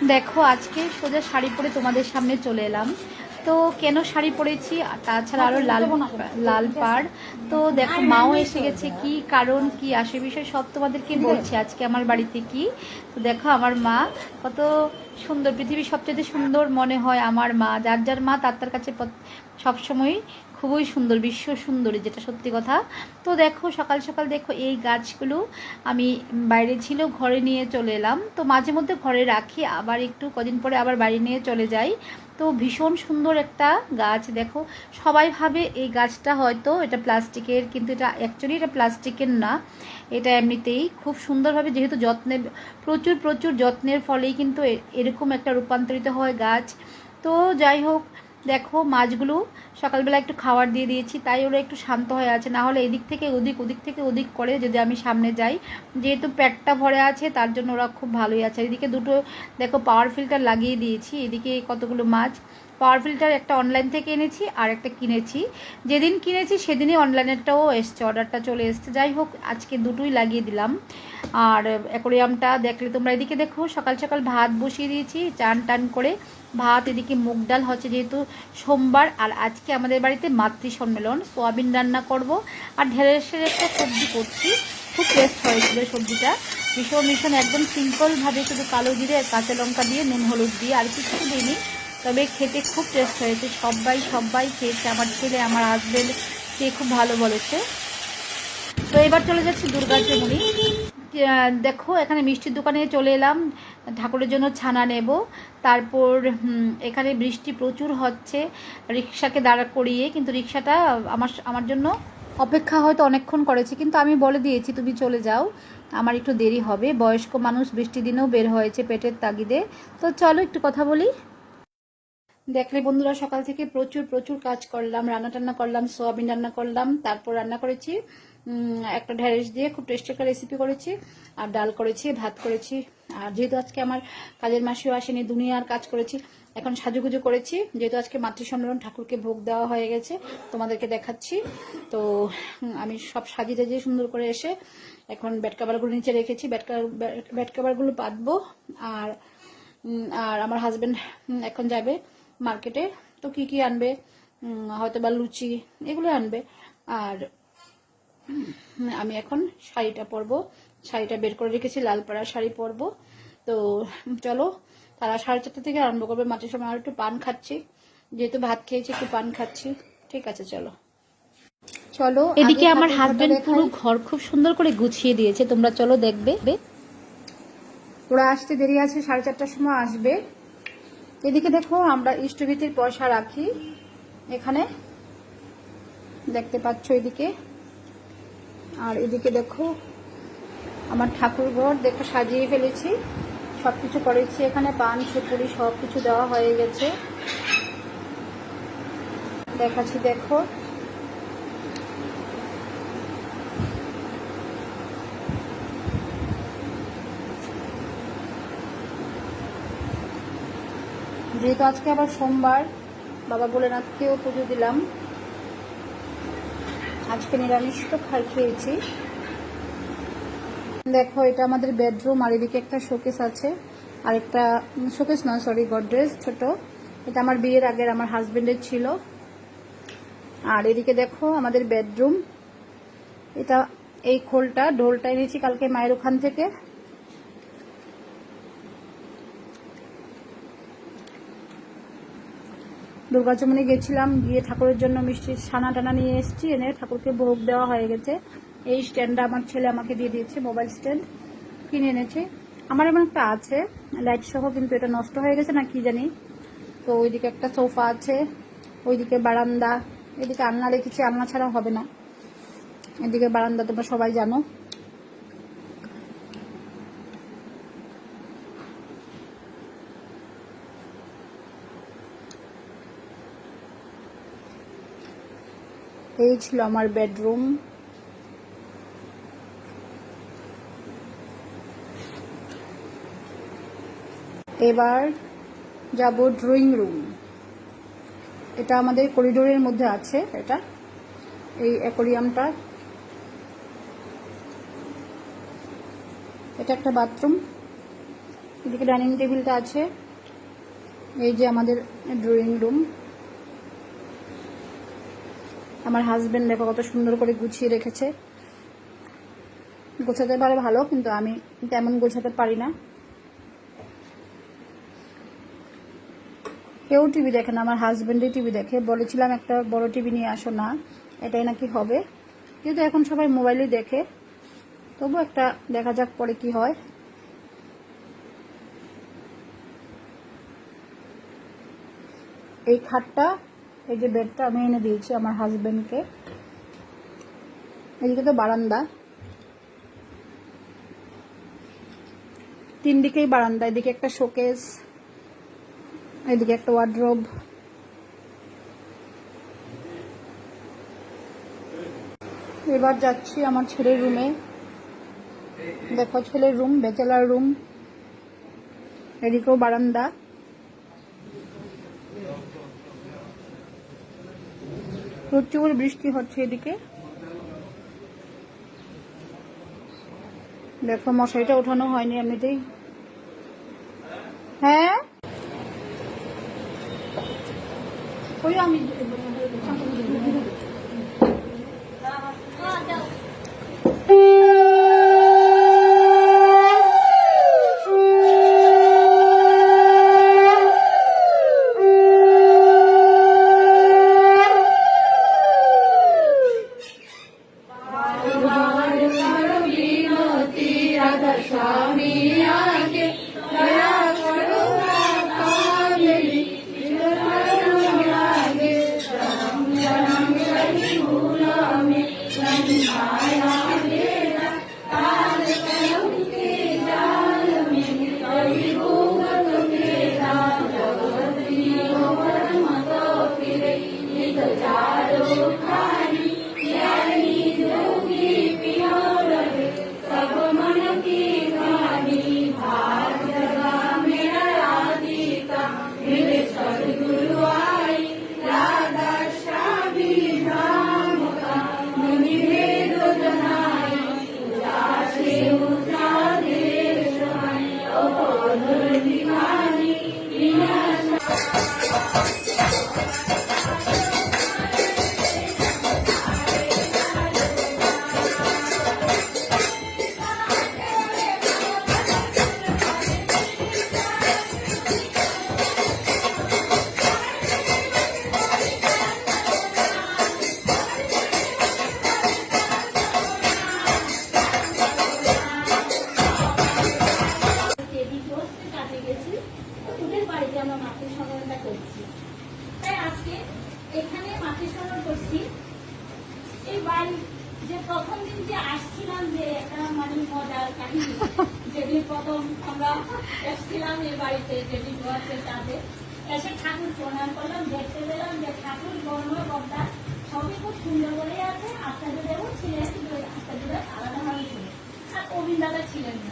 দেখো আজকে সোজা শাড়ি পরে তোমাদের সামনে চলে এলাম। তো কেন শাড়ি পরেছি, তাছাড়া আরও লাল লাল পাড়। তো দেখো মাও এসে গেছে, কি কারণ কি আসে বিষয় সব তোমাদেরকে বলছি আজকে আমার বাড়িতে কি। তো দেখো আমার মা কত সুন্দর, পৃথিবীর সবচেয়ে সুন্দর মনে হয় আমার মা। যার যার মা তার তার কাছে সবসময় খুবই সুন্দর, বিশ্ব সুন্দরী, যেটা সত্যি কথা। তো দেখো সকাল সকাল দেখো এই গাছগুলো আমি বাইরে ছিল ঘরে নিয়ে চলে এলাম। তো মাঝে মধ্যে ঘরে রাখি, আবার একটু কদিন পরে আবার বাড়ি নিয়ে চলে যাই। তো ভীষণ সুন্দর একটা গাছ। দেখো সবাই ভাবে এই গাছটা হয়তো এটা প্লাস্টিকের, কিন্তু এটা অ্যাকচুয়ালি এটা প্লাস্টিকের না, এটা এমনিতেই খুব সুন্দরভাবে, যেহেতু যত্নে প্রচুর প্রচুর যত্নের ফলেই কিন্তু এরকম একটা রূপান্তরিত হয় গাছ। তো যাই হোক, দেখো মাছগুলো সকালবেলা একটু খাবার দিয়ে দিয়েছি, তাই ওরা একটু শান্ত হয়ে আছে, না হলে এদিক থেকে ওদিক ওদিক থেকে ওদিক করে যদি আমি সামনে যাই। যেহেতু পেটটা ভরে আছে তার জন্য ওরা খুব ভালোই আছে। এদিকে দুটো দেখো পাওয়ার ফিল্টার লাগিয়ে দিয়েছি, এদিকে কতগুলো মাছ। পাওয়ার ফিল্টার একটা অনলাইন থেকে এনেছি আর একটা কিনেছি, যেদিন কিনেছি সেদিনই অনলাইনেরটাও এসছে, অর্ডারটা চলে এসছে। যাই হোক আজকে দুটোই লাগিয়ে দিলাম। আর অ্যাকোরিয়ামটা দেখলে তোমরা, এদিকে দেখো সকাল সকাল ভাত বসিয়ে দিয়েছি চান টান করে। ভাত, এদিকে মুগ ডাল হচ্ছে যেহেতু সোমবার, আর আজকে আমাদের বাড়িতে মাতৃ সম্মেলন, সোয়াবিন রান্না করব আর ঢেঁড়সের একটা সবজি করছি। খুব টেস্ট হয়েছিল সবজিটা, ভীষণ ভীষণ একদম সিম্পলভাবে, শুধু কালো জিরে আর কাঁচা লঙ্কা দিয়ে নুন হলুদ দিয়ে, আর কিছু দিইনি, তবে খেতে খুব টেস্ট হয়েছে। সবাই সবাই খেয়েছে, আমার ছেলে আমার হাজবেন্ড খেয়ে খুব ভালো বলেছে। তো এবার চলে যাচ্ছি দুর্গাচমনি। দেখো এখানে মিষ্টির দোকানে চলে এলাম, ঠাকুরের জন্য ছানা নেব। তারপর এখানে বৃষ্টি প্রচুর হচ্ছে, রিক্সাকে দাঁড়া করিয়ে, কিন্তু রিক্সাটা আমার জন্য অপেক্ষা হয়তো অনেকক্ষণ করেছে, কিন্তু আমি বলে দিয়েছি তুমি চলে যাও, আমার একটু দেরি হবে। বয়স্ক মানুষ বৃষ্টি দিনেও বের হয়েছে পেটের তাগিদে। তো চলো একটু কথা বলি। দেখলে বন্ধুরা, সকাল থেকে প্রচুর প্রচুর কাজ করলাম, রান্না টান্না করলাম, সোয়াবিন রান্না করলাম, তারপর রান্না করেছি একটা ঢেঁড়স দিয়ে খুব টেস্টি একটা রেসিপি করেছি, আর ডাল করেছি, ভাত করেছি। আর যেহেতু আজকে আমার কাজের মাসিও আসেনি, দুনিয়ার কাজ করেছি। এখন সাজুগুজু করেছি, যেহেতু আজকে মাতৃসম্মেলন, ঠাকুরকে ভোগ দেওয়া হয়ে গেছে, তোমাদেরকে দেখাচ্ছি। তো আমি সব সাজিয়ে টাজিয়ে সুন্দর করে এসে এখন বেড কাভারগুলো নিচে রেখেছি, বেড কাভারগুলো পাতবো। আর আর আমার হাজবেন্ড এখন যাবে মার্কেটে, তো কি কি আনবে, হয়তো বা লুচি এগুলো আনবে। আর আমি এখন শাড়িটা পরবো, শাড়িটা বের করে রেখেছি, লাল পাড়ার শাড়ি পরবো। তো চলো, তারা 4:30 থেকে আরম্ভ করবে মাটির সময়। আর একটু পান খাচ্ছি, যেহেতু ভাত খেয়েছি একটু পান খাচ্ছি। ঠিক আছে চলো চলো। এদিকে আমার হাজবেন্ড পুরো ঘর খুব সুন্দর করে গুছিয়ে দিয়েছে, তোমরা চলো দেখবে। ওরা আসতে দেরি আছে, 4:30টার সময় আসবে। এদিকে দেখো আমরা ইষ্টভীতির পয়সা রাখি এখানে, দেখতে পাচ্ছ এদিকে। আর এদিকে দেখো আমার ঠাকুর ঘর দেখো সাজিয়ে ফেলেছি, সবকিছু করেছি, এখানে পান সুপুরি সবকিছু দেওয়া হয়ে গেছে, দেখাচ্ছি দেখো। যেহেতু আজকে আবার সোমবার, বাবা ভোলেনাথকেও পুজো দিলাম, আজকে নিরামিষ তো খেয়েছি। দেখো এটা আমাদের বেডরুম, আর এদিকে একটা শোকেস আছে, আর একটা শোকেস নয় সরি, গডরেজ ছোট, এটা আমার বিয়ের আগের আমার হাজবেন্ডের ছিল। আর এদিকে দেখো আমাদের বেডরুম, এটা এই খোলটা ঢোলটা এনেছি কালকে মায়ের ওখান থেকে। দুর্গাচমনে গেছিলাম, গিয়ে ঠাকুরের জন্য মিষ্টি ছানা টানা নিয়ে এসেছি, এনে ঠাকুরকে ভোগ দেওয়া হয়ে গেছে। এই স্ট্যান্ডটা আমার ছেলে আমাকে দিয়ে দিয়েছে, মোবাইল স্ট্যান্ড কিনে এনেছে। আমার এমন একটা আছে লাইট সহ, কিন্তু এটা নষ্ট হয়ে গেছে না কি জানি। তো ওইদিকে একটা সোফা আছে, ওইদিকে বারান্দা, এদিকে আলনা রেখেছি, আলনা ছাড়া হবে না। এদিকে বারান্দা তোমরা সবাই জানো। এই ছিল আমার বেডরুম। এবার যাব ড্রয়িং রুম, এটা আমাদের করিডোরের মধ্যে আছে, এটা এই অ্যাকোরিয়ামটা, এটা একটা বাথরুম, এদিকে ডাইনিং টেবিলটা আছে, এই যে আমাদের ড্রয়িং রুম। আমার হাজবেন্ড দেখো কত সুন্দর করে গুছিয়ে রেখেছে। গোছাতে পারে ভালো, কিন্তু আমি তেমন গোছাতে পারি না। কেউ টিভি দেখে না, আমার হাজবেন্ডই টিভি দেখে। বলেছিলাম একটা বড় টিভি নিয়ে আসো, না এটাই নাকি হবে, কিন্তু এখন সবাই মোবাইলেই দেখে। তবু একটা দেখা যাক পরে কি হয়। এই খাটটা, এই যে বেডটা আমি এনে দিয়েছি আমার হাজবেন্ডকে। এদিকে তো বারান্দা, 3 দিকেই বারান্দা। এদিকে একটা শোকেস, এদিকে একটা ওয়ার্ডরোব। এবার যাচ্ছি আমার ছেলের রুমে। দেখো ছেলের রুম, ব্যাচেলার রুম। এদিকেও বারান্দা। প্রচুর বৃষ্টি হচ্ছে এদিকে। দেখো মশারিটা ওঠানো হয়নি এমনিতেই। হ্যাঁ ওই আমি এখানে মাটির সনদ করছি। এই বাড়ি যে প্রথম দিন যে আসছিলাম, যে একটা মানে মজার কাহিনী, যেদিন প্রথম আমরা এসেছিলাম এই বাড়িতে, যেদিন ঘরের কাজে এসে ঠাকুর প্রণাম করলাম, দেখতে পেলাম যে ঠাকুর বর্ণ বদ্দা সবই খুব সুন্দর করে আছে। আত্মাদেরও ছিলেন, কিন্তু আত্মাদের আলাদাভাবে ছিলেন, আর অবিন দাদা ছিলেন না।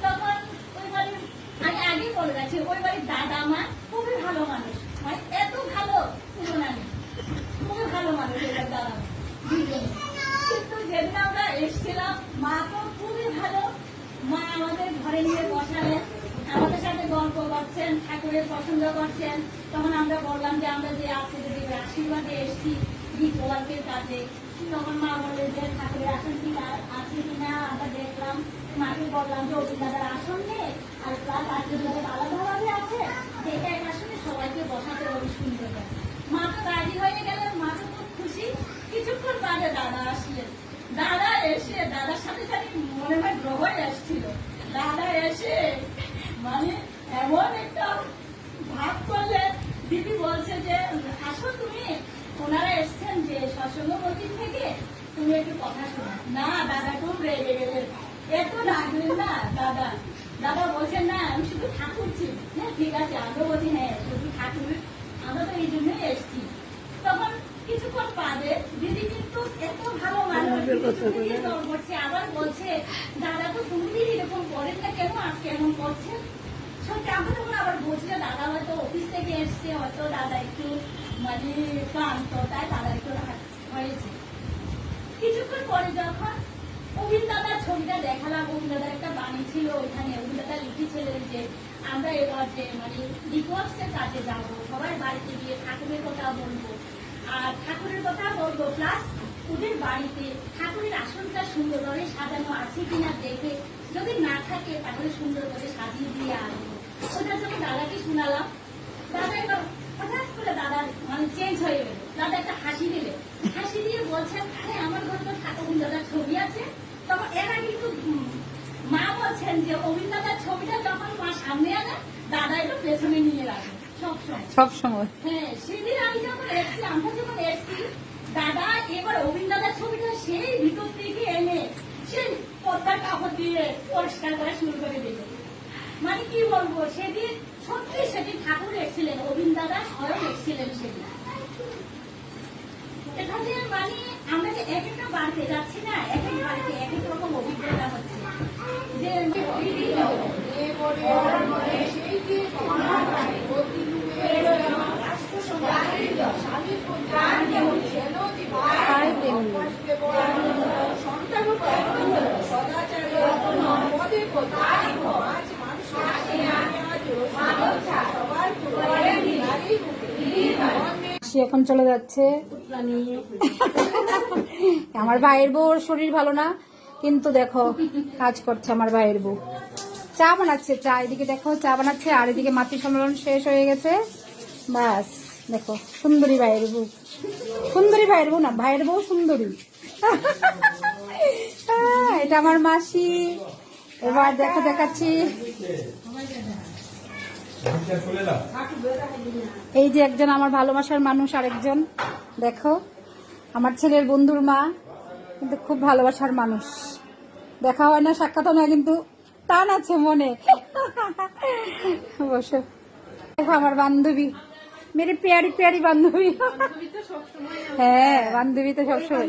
তখন ওই বাড়ির আমি আগেই বলে গেছি, ওই বাড়ির দাদা মা খুবই ভালো মানুষ, মানে এত ভালো তুলনা নেই, খুবই ভালো মানুষ এবার দাদা দুজনে। কিন্তু যেদিন আমরা এসেছিলাম, মা তো খুবই ভালো। মা আমাদের ঘরে নিয়ে বসালেন, আমাদের সাথে গল্প করছেন, ঠাকুরের পছন্দ করছেন। তখন আমরা বললাম যে আমরা যে আপনাদের আশীর্বাদে এসেছি দীপওয়ার্কের কাজে। তখন মা বললেন যে ঠাকুরের আসন কি আছে কিনা আমরা দেখলাম। মাকে বললাম যে অভিন দাদার আসন নেই, আর প্লাস আত্মীয়দের আলাদাভাবে আছে, দেখে এক আসনে সবাইকে বসাতে হবে সুন্দর। মা তো রাজি হয়ে গেলেন, মা তো খুব খুশি। কিছুক্ষণ বাদে দাদা আসলেন। দাদা এসে দাদার সাথে খালি মনে হয় গ্রহই আসছিল। দাদা এসে মানে এমন একটা ভাব করলেন, দিদি বলছে যে আসো তুমি, ওনারা এসছেন যে সৎসঙ্গ মন্দির থেকে, তুমি একটু কথা শোনো না। দাদা খুব রেগে গেলেন, এত রাখলেন না দাদা। দাদা বলছেন না আমি শুধু ঠাকুর চিনি। হ্যাঁ ঠিক আছে, আমরা বলছি হ্যাঁ শুধু ঠাকুর, আমরা তো এই জন্যই এসছি। তখন কিছুক্ষণ বাদে দিদি কিন্তু এত ভালো মানুষ করছে, আবার বলছে দাদা তো কোনদিন এরকম করেন না, কেন আজকে এমন করছেন। সত্যি আমরা তখন আবার বলছি যে দাদা হয়তো অফিস থেকে এসছে, হয়তো দাদা একটু মানে ক্লান্ত, তাই দাদা একটু রাগ হয়েছে। কিছুক্ষণ পরে যখন অভিন দাদার ছবিটা দেখালাম। অভিন দাদার একটা বাণী ছিল, ওইখানে অভিন দাদা লিখেছিলেন যে আমরা এবার যে মানে ডিভোর্সের কাজে যাবো, সবার বাড়িতে গিয়ে ঠাকুরের কথা বলবো, আর ঠাকুরের কথা বলবো প্লাস ওদের বাড়িতে ঠাকুরের আসনটা সুন্দরভাবে সাজানো আছে কিনা দেখে, যদি না থাকে তাহলে সুন্দর করে সাজিয়ে দিয়ে আসবো। ওটার জন্য দাদাকে শোনালাম। দাদা এবার হঠাৎ করে দাদা মানে চেঞ্জ হয়ে গেল। দাদা একটা হাসি দিলে, হাসি দিয়ে বলছেন আরে আমার ঘরে তো ঠাকুর দাদার ছবি আছে। তখন এরা কিন্তু মা বলছেন যে অভিন দাদার ছবিটা যখন মা সামনে আনে, দাদা একটু পেছনে নিয়ে রাখে সবসময়। সব সময় হ্যাঁ, সেদিন আমি যখন এসছি, আমরা যখন এসছি, দাদা এবার অভিন দাদার ছবিটা সেই ভিতর থেকে এনে সেই পর্দার কাপড় দিয়ে পরিষ্কার করা শুরু করে দিল। মানে কি বলবো, সেদিন সত্যি সেদিন ঠাকুর এসেছিলেন, অভিন দাদা স্বয়ং এসেছিলেন সেদিন। এখানে মানে আমরা যে এক একটা বাড়িতে যাচ্ছি না, এক এক বাড়িতে এক এক রকম অভিজ্ঞতা হচ্ছে যে সে এখন চলে যাচ্ছে। আমার ভাইয়ের বউর শরীর ভালো না, কিন্তু দেখো কাজ করছে আমার ভাইয়ের বউ, চা বানাচ্ছে। চা এদিকে দেখো চা বানাচ্ছে, আর এদিকে মাতৃ সম্মেলন শেষ হয়ে গেছে। বাস দেখো সুন্দরী ভাইয়ের বউ, সুন্দরী ভাইয়ের বউ না, ভাইয়ের বউ সুন্দরী। এটা আমার মাসি। এবার দেখো দেখাচ্ছি, এই যে একজন আমার ভালোবাসার মানুষ, আরেকজন দেখো আমার ছেলের বন্ধুর মা, কিন্তু খুব ভালোবাসার মানুষ। দেখা হয় না, সাক্ষাৎ হয় না, কিন্তু টান আছে মনে। বসো, দেখো আমার বান্ধবী, মেরে প্যারি প্যারি বান্ধবী। হ্যাঁ, বান্ধবী তো সবসময়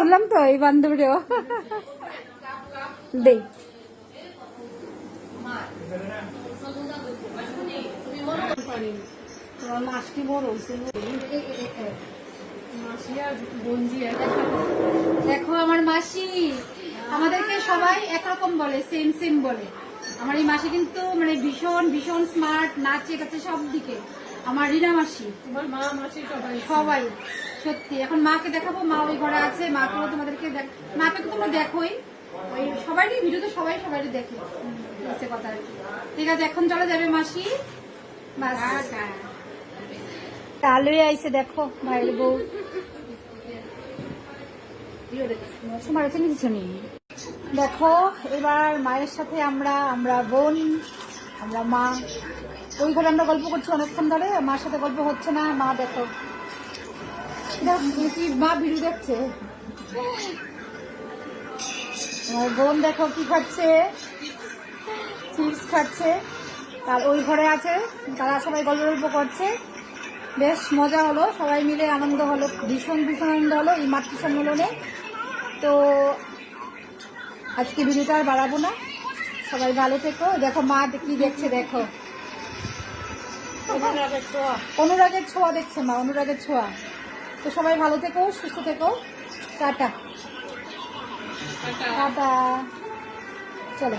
বললাম তো, এই বান্ধবীরও দেই। দেখো আমার মাসি, আমাদেরকে সবাই একরকম বলে, সেম সেম বলে। আমার এই মাসি কিন্তু মানে ভীষণ ভীষণ স্মার্ট, নাচে টাচে সব দিকে। আমার রিনা মাসি, সবাই সত্যি। এখন মাকে দেখাবো, মা ওই ঘরে আছে, মাকেও তোমাদেরকে মাকে তো তোমরা দেখোই, ওই সবাই ভিডিও তো সবাই সবাই দেখে, হচ্ছে কথা আর কি। ঠিক আছে, এখন চলে যাবে মাসি। তালুই আইসে দেখো ভাইয়ের বউ, দেখো এবার মায়ের সাথে আমরা বোন, আমরা মা ওই ঘরে আমরা গল্প করছি অনেকক্ষণ ধরে, মার সাথে গল্প হচ্ছে না। মা দেখো কি মা ভিডিও দেখছে, আমার বোন দেখো কি খাচ্ছে, চিপস খাচ্ছে। তার ওই ঘরে আছে, তারা সবাই গল্প গল্প করছে, বেশ মজা হলো, সবাই মিলে আনন্দ হলো, ভীষণ ভীষণ আনন্দ হলো এই মাতৃ সম্মেলনে। তো আজকে ভিডিওটা আর বাড়াবো না, সবাই ভালো থেকো। দেখো মা কি দেখছে, দেখো অনুরাগের ছোঁয়া দেখছে মা, অনুরাগের ছোঁয়া। তো সবাই ভালো থেকো, সুস্থ থেকো, টাটা টাটা, চলো।